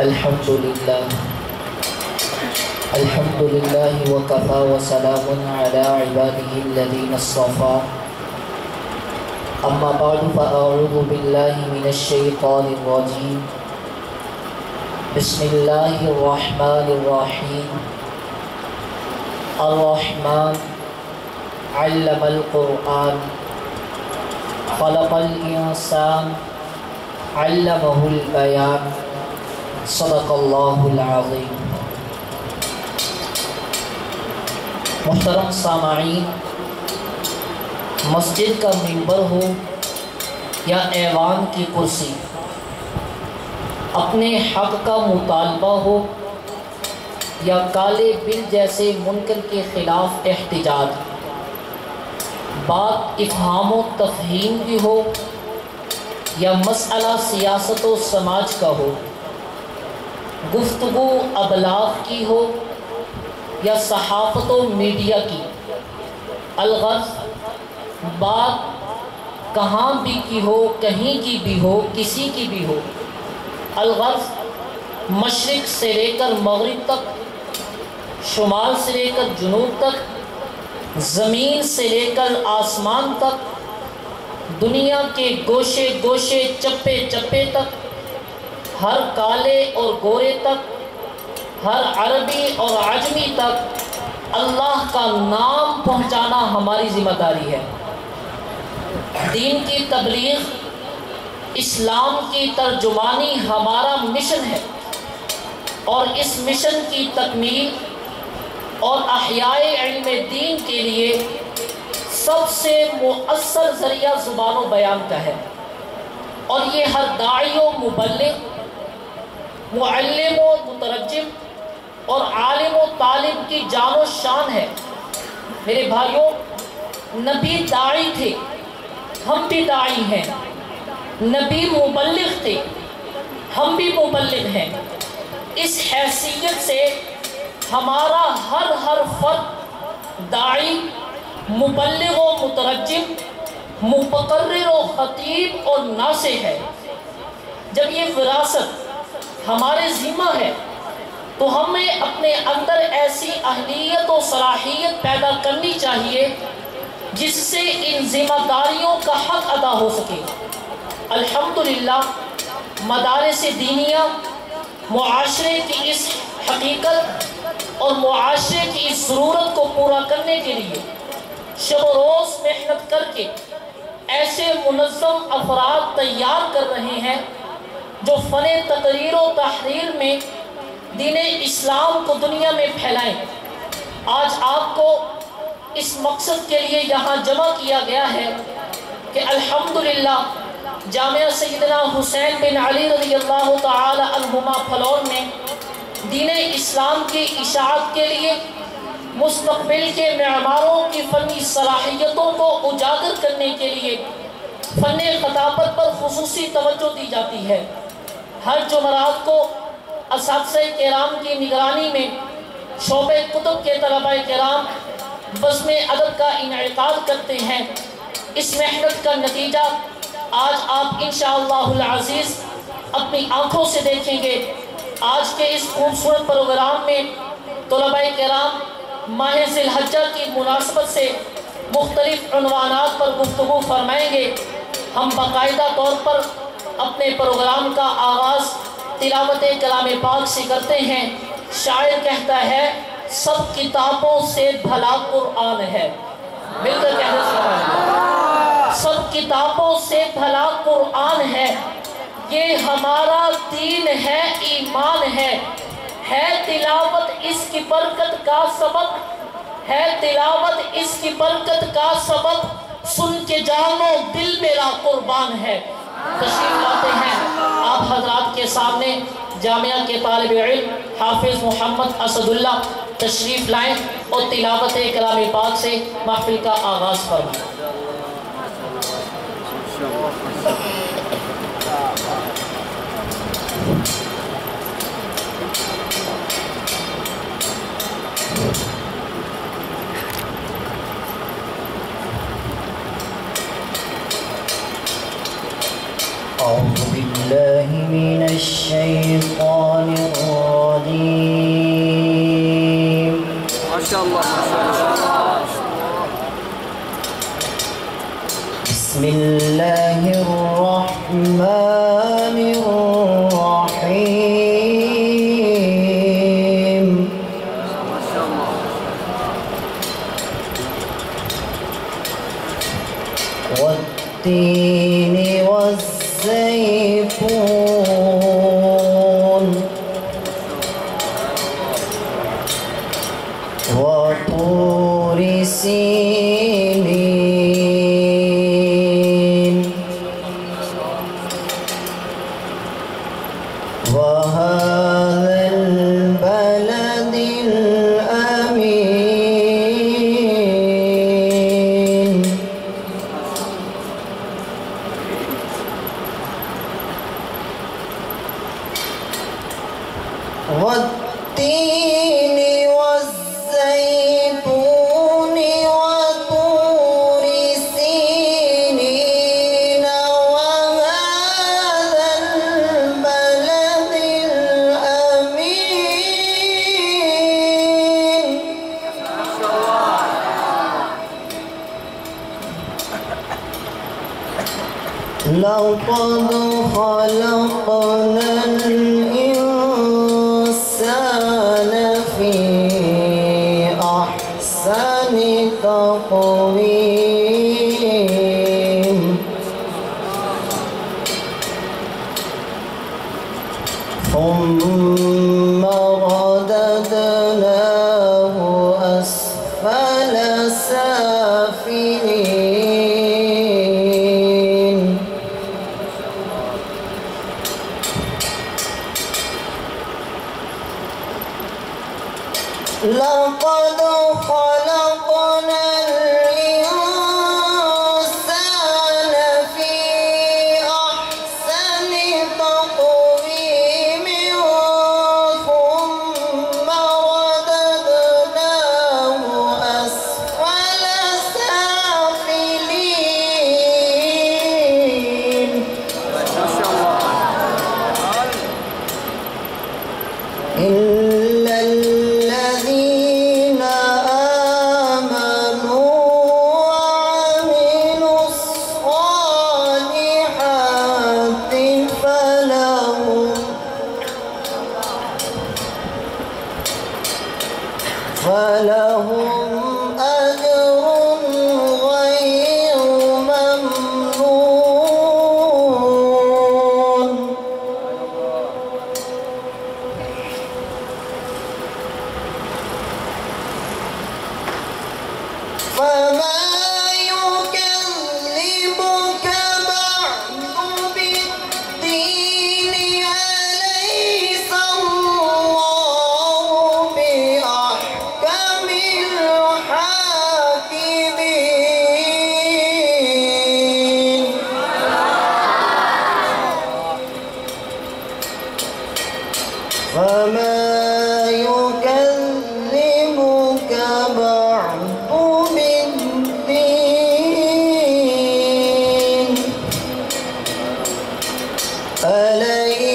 الحمدللہ وکفی وسلام علی عبادہ الذین اصطفی اما بعد فاعوذ باللہ من الشیطان الرجیم بسم اللہ الرحمن الرحیم الرحمن علم القرآن خلق الانسان علمہ البیان صدق اللہ العظیم۔ محترم سامعین، مسجد کا منبر ہو یا ایوان کی کرسی، اپنے حق کا مطالبہ ہو یا کالے بل جیسے منکر کے خلاف احتجاج، بات افہام و تفہیم کی ہو یا مسئلہ سیاست و سماج کا ہو، گفتگو ابلاغ کی ہو یا صحافت و میڈیا کی، الغرض بات کہاں بھی کی ہو، کہیں کی بھی ہو، کسی کی بھی ہو، الغرض مشرق سے لے کر مغرب تک، شمال سے لے کر جنوب تک، زمین سے لے کر آسمان تک، دنیا کے گوشے گوشے چپے چپے تک، ہر کالے اور گورے تک، ہر عربی اور عجمی تک اللہ کا نام پہنچانا ہماری ذمہ داری ہے۔ دین کی تبلیغ، اسلام کی ترجمانی ہمارا مشن ہے، اور اس مشن کی تکمیل اور احیاء علم دین کے لیے سب سے مؤثر ذریعہ زبان و بیان کا ہے، اور یہ ہر داعی و مبلغ، معلم و مترجم اور عالم و طالب کی جان و شان ہے۔ میرے بھائیوں، نبی داعی تھے، ہم بھی داعی ہیں، نبی مبلغ تھے، ہم بھی مبلغ ہیں۔ اس حیثیت سے ہمارا ہر فرد داعی، مبلغ و مترجم، مقرر و خطیب اور ناصح ہے۔ جب یہ وراثت ہمارے ذمہ ہے تو ہمیں اپنے اندر ایسی اہلیت و صلاحیت پیدا کرنی چاہیے جس سے ان ذمہ داریوں کا حق ادا ہو سکے۔ الحمدللہ مدارس دینیہ معاشرے کی اس حقیقت اور معاشرے کی اس ضرورت کو پورا کرنے کے لیے شب و روز محنت کر کے ایسے منظم افراد تیار کر رہے ہیں جو فن تقریر و تحریر میں دین اسلام کو دنیا میں پھیلائیں۔ آج آپ کو اس مقصد کے لیے یہاں جمع کیا گیا ہے کہ الحمدللہ جامعہ سیدنا حسین بن علی رضی اللہ تعالی عنہما پھلون میں دین اسلام کی اشاعت کے لیے مستقبل کے معماروں کی فنی صلاحیتوں کو اجاگر کرنے کے لیے فن خطابت پر خصوصی توجہ دی جاتی ہے۔ ہر جمعرات کو اساتذہ کرام کی نگرانی میں شعبہ کتب کے طلباء کرام بزم ادب کا انعقاد کرتے ہیں۔ اس محنت کا نتیجہ آج آپ انشاءاللہ العزیز اپنی آنکھوں سے دیکھیں گے۔ آج کے اس خوبصورت پروگرام میں طلباء کرام ماہ ذی الحجہ کی مناسبت سے مختلف عنوانات پر گفتگو فرمائیں گے۔ ہم باقاعدہ طور پر اپنے پروگرام کا آغاز تلاوت کلام پاک سے کرتے ہیں۔ شاعر کہتا ہے سب کتابوں سے بھلا قرآن ہے، مل کر کہنے سے سب کتابوں سے بھلا قرآن ہے، یہ ہمارا دین ہے، ایمان ہے تلاوت اس کی برکت کا سبب، ہے تلاوت اس کی برکت کا سبب، سن کے جانو دل میرا قربان ہے۔ تشریف لاتے ہیں آپ حضرات کے سامنے جامعہ کے طالب علم حافظ محمد اسد اللہ، تشریف لائیں اور تلاوت کلام پاک سے محفل کا آغاز فرمائیں۔ أعوذ بالله من الشيطان الرحمن الرحيم والتين والزيتون وطور سينين وهذا البلد الأمين والتين والزيتون وطور سينين وهذا البلد الأمين لقد خلقنا الإنسان في أحسن تقويم ثم رددناه أسفل سافلين لقد خلقنا الإنسان في أحسن تقويم ثم رددناه أسفل سافلين إلا الذين آمنوا وعملوا الصالحات فلهم أجر غير ممنون فما يكذبك بعد بالدين أليس الله بأحكم الحاكمين فما يكذبك بعد بالدين أليس